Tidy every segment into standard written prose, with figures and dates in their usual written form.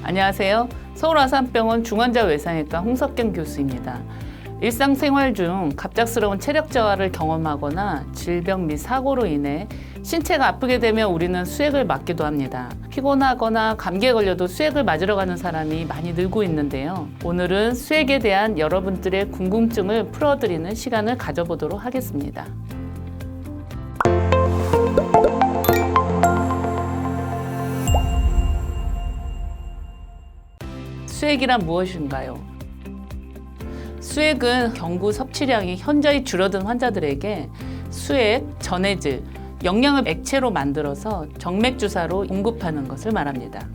안녕하세요. 서울아산병원 중환자외상외과 홍석경 교수입니다. 일상생활 중 갑작스러운 체력 저하를 경험하거나 질병 및 사고로 인해 신체가 아프게 되면 우리는 수액을 맞기도 합니다. 피곤하거나 감기에 걸려도 수액을 맞으러 가는 사람이 많이 늘고 있는데요. 오늘은 수액에 대한 여러분들의 궁금증을 풀어드리는 시간을 가져보도록 하겠습니다. 수액이란 무엇인가요? 수액은 경구 섭취량이 현저히 줄어든 환자들에게 수액, 전해질, 영양을 액체로 만들어서 정맥 주사로 공급하는 것을 말합니다.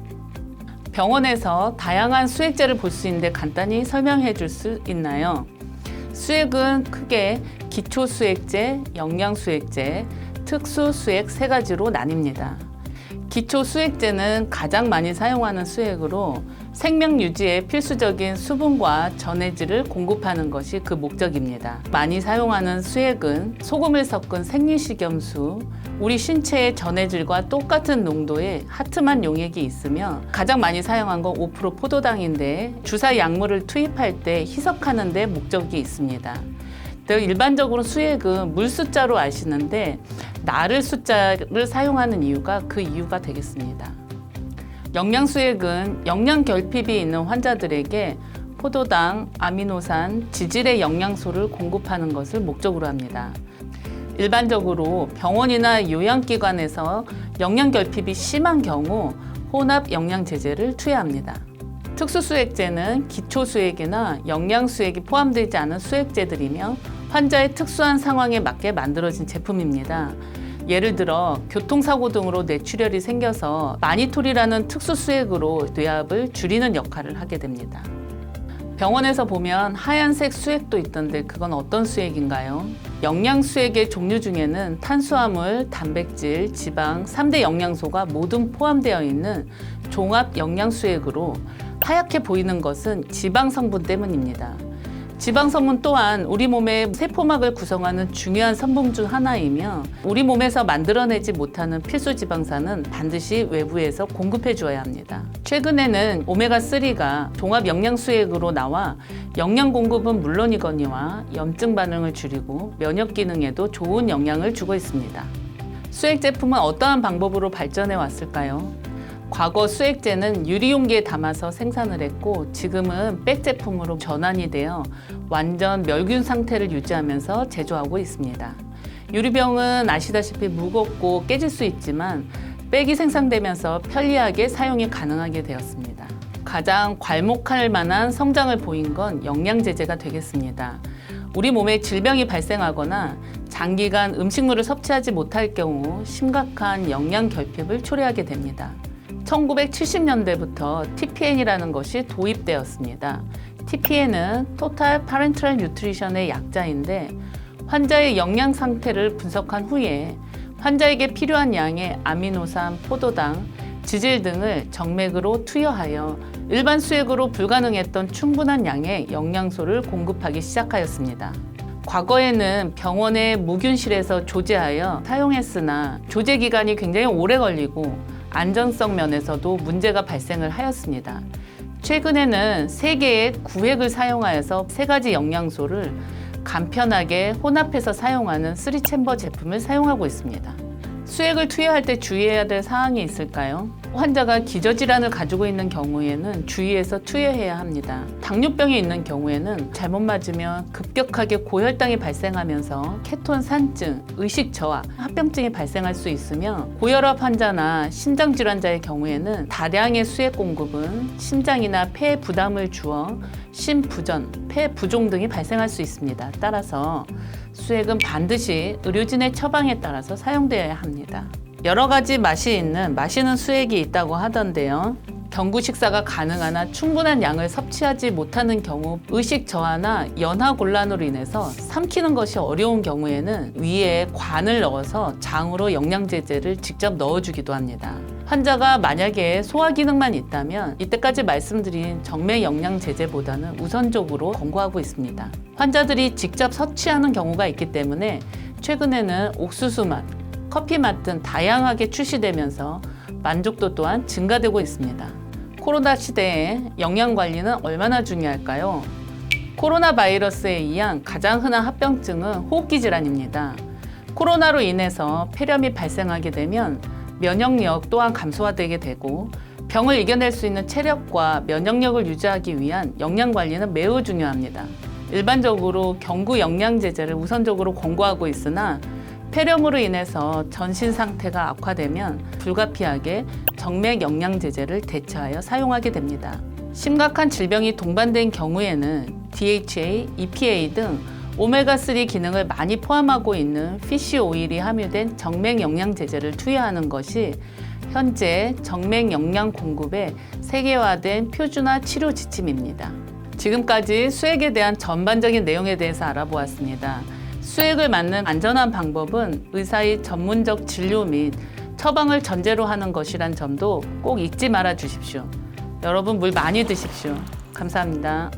병원에서 다양한 수액제를 볼 수 있는데 간단히 설명해 줄 수 있나요? 수액은 크게 기초수액제, 영양수액제, 특수수액 세 가지로 나뉩니다. 기초수액제는 가장 많이 사용하는 수액으로 생명 유지에 필수적인 수분과 전해질을 공급하는 것이 그 목적입니다. 많이 사용하는 수액은 소금을 섞은 생리식염수, 우리 신체의 전해질과 똑같은 농도의 하트만 용액이 있으며 가장 많이 사용한 건 5% 포도당인데 주사 약물을 투입할 때 희석하는 데 목적이 있습니다. 일반적으로 수액은 물 숫자로 아시는데 나를 숫자를 사용하는 이유가 그 이유가 되겠습니다. 영양수액은 영양 결핍이 있는 환자들에게 포도당, 아미노산, 지질의 영양소를 공급하는 것을 목적으로 합니다. 일반적으로 병원이나 요양기관에서 영양 결핍이 심한 경우 혼합 영양제제를 투여합니다. 특수수액제는 기초수액이나 영양수액이 포함되지 않은 수액제들이며 환자의 특수한 상황에 맞게 만들어진 제품입니다. 예를 들어 교통사고 등으로 뇌출혈이 생겨서 마니톨이라는 특수수액으로 뇌압을 줄이는 역할을 하게 됩니다. 병원에서 보면 하얀색 수액도 있던데 그건 어떤 수액인가요? 영양수액의 종류 중에는 탄수화물, 단백질, 지방, 3대 영양소가 모두 포함되어 있는 종합 영양수액으로 하얗게 보이는 것은 지방 성분 때문입니다. 지방 성분 또한 우리 몸의 세포막을 구성하는 중요한 성분 중 하나이며 우리 몸에서 만들어내지 못하는 필수 지방산은 반드시 외부에서 공급해 주어야 합니다. 최근에는 오메가3가 종합 영양수액으로 나와 영양 공급은 물론이거니와 염증 반응을 줄이고 면역 기능에도 좋은 영향을 주고 있습니다. 수액 제품은 어떠한 방법으로 발전해 왔을까요? 과거 수액제는 유리용기에 담아서 생산을 했고 지금은 백 제품으로 전환이 되어 완전 멸균 상태를 유지하면서 제조하고 있습니다. 유리병은 아시다시피 무겁고 깨질 수 있지만 백이 생산되면서 편리하게 사용이 가능하게 되었습니다. 가장 괄목할 만한 성장을 보인 건 영양제제가 되겠습니다. 우리 몸에 질병이 발생하거나 장기간 음식물을 섭취하지 못할 경우 심각한 영양 결핍을 초래하게 됩니다. 1970년대부터 TPN이라는 것이 도입되었습니다. TPN은 Total Parenteral Nutrition의 약자인데 환자의 영양 상태를 분석한 후에 환자에게 필요한 양의 아미노산, 포도당, 지질 등을 정맥으로 투여하여 일반 수액으로 불가능했던 충분한 양의 영양소를 공급하기 시작하였습니다. 과거에는 병원의 무균실에서 조제하여 사용했으나 조제 기간이 굉장히 오래 걸리고 안전성 면에서도 문제가 발생을 하였습니다. 최근에는 3개의 구획을 사용하여서 3가지 영양소를 간편하게 혼합해서 사용하는 3챔버 제품을 사용하고 있습니다. 수액을 투여할 때 주의해야 될 사항이 있을까요? 환자가 기저질환을 가지고 있는 경우에는 주의해서 투여해야 합니다. 당뇨병이 있는 경우에는 잘못 맞으면 급격하게 고혈당이 발생하면서 케톤 산증, 의식 저하, 합병증이 발생할 수 있으며 고혈압 환자나 심장질환자의 경우에는 다량의 수액 공급은 심장이나 폐에 부담을 주어 심부전, 폐 부종 등이 발생할 수 있습니다. 따라서 수액은 반드시 의료진의 처방에 따라서 사용되어야 합니다. 여러 가지 맛이 있는 마시는 수액이 있다고 하던데요. 경구 식사가 가능하나 충분한 양을 섭취하지 못하는 경우 의식 저하나 연하 곤란으로 인해서 삼키는 것이 어려운 경우에는 위에 관을 넣어서 장으로 영양제제를 직접 넣어주기도 합니다. 환자가 만약에 소화 기능만 있다면 이때까지 말씀드린 정맥 영양제제보다는 우선적으로 권고하고 있습니다. 환자들이 직접 섭취하는 경우가 있기 때문에 최근에는 옥수수 맛, 커피 맛 등 다양하게 출시되면서 만족도 또한 증가되고 있습니다. 코로나 시대에 영양 관리는 얼마나 중요할까요? 코로나 바이러스에 의한 가장 흔한 합병증은 호흡기 질환입니다. 코로나로 인해서 폐렴이 발생하게 되면 면역력 또한 감소화되게 되고 병을 이겨낼 수 있는 체력과 면역력을 유지하기 위한 영양 관리는 매우 중요합니다. 일반적으로 경구 영양제제를 우선적으로 권고하고 있으나 폐렴으로 인해서 전신 상태가 악화되면 불가피하게 정맥 영양제제를 대체하여 사용하게 됩니다. 심각한 질병이 동반된 경우에는 DHA, EPA 등 오메가3 기능을 많이 포함하고 있는 피쉬 오일이 함유된 정맥 영양제제를 투여하는 것이 현재 정맥 영양 공급의 세계화된 표준화 치료 지침입니다. 지금까지 수액에 대한 전반적인 내용에 대해서 알아보았습니다. 수액을 맞는 안전한 방법은 의사의 전문적 진료 및 처방을 전제로 하는 것이란 점도 꼭 잊지 말아 주십시오. 여러분 물 많이 드십시오. 감사합니다.